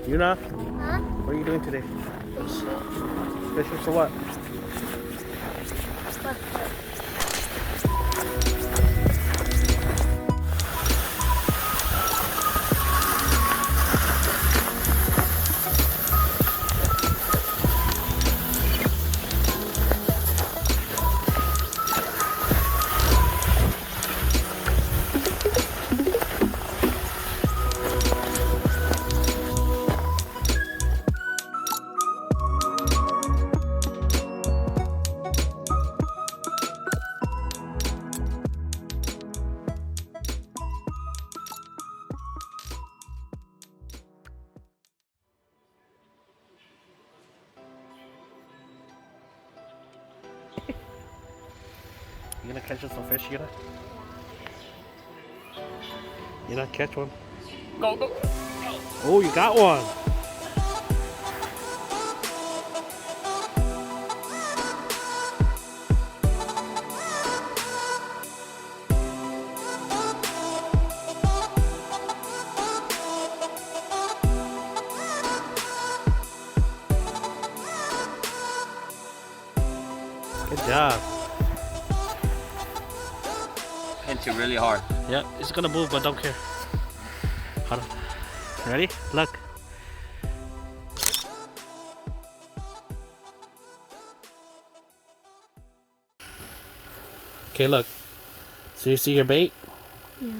Yuna, Huh? what are you doing today? Fishing for what? You gonna catch us some fish, Yuna? You not catch one? Go, go. Oh, you got one! Good job. Pinch it really hard. Yep, it's gonna move, but don't care. Hold on. Ready? Look. Okay, look. So you see your bait? Yeah.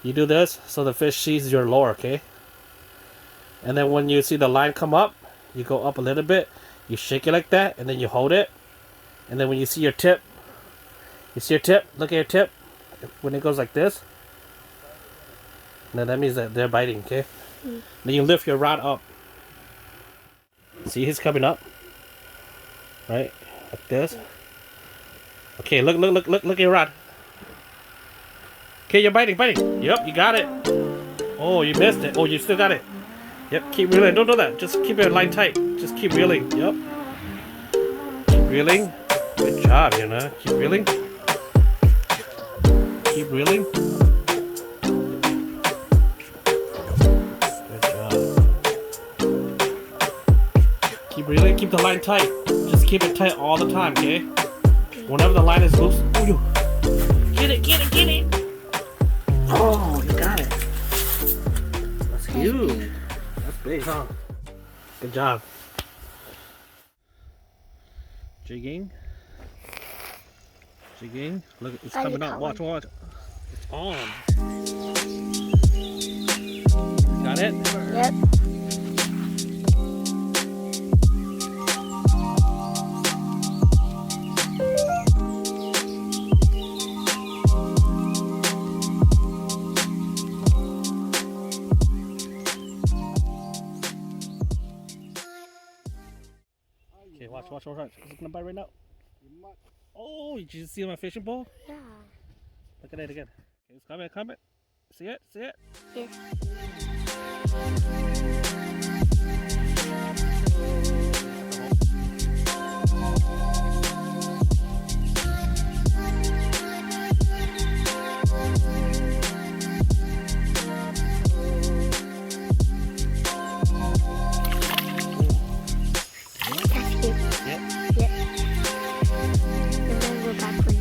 You do this so the fish sees your lure, okay? And then when you see the line come up, you go up a little bit, you shake it like that, and then you hold it. And then when you see your tip, look at your tip. When it goes like this, then that means that they're biting, okay? Then you lift your rod up. See, he's coming up. Right? Like this. Okay, look at your rod. Okay, you're biting. Yep, you got it. Oh, you missed it. Oh, you still got it. Yep, keep reeling. Don't do that. Just keep it line tight. Just keep reeling. Yep. Keep reeling. Good job, you know. Keep reeling. Keep reeling. Good job. Keep reeling. Keep the line tight. Just keep it tight all the time, okay? Whenever the line is loose. Oh, you. Get it. Oh, you got it. That's huge. That's big, huh? Good job. Jigging. Look, it's coming up. Watch. It's on. Got it? Yep. Okay, watch. It's gonna bite right now. Oh, did you see my fishing pole? Yeah. Look at it again. Okay, it's coming. See it? Yes. That's cute. Yep. Yep. And then go backward.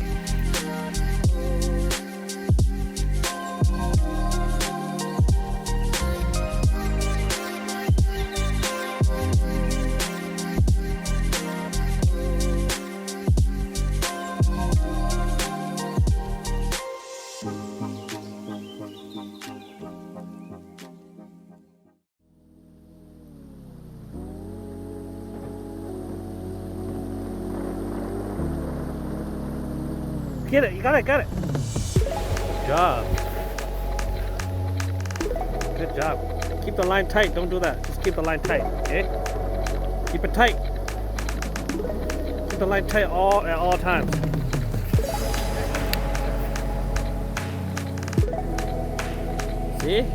Get it. You got it. Good job. Keep the line tight. Don't do that. Just keep the line tight, okay? Keep it tight. Keep the line tight at all times. See?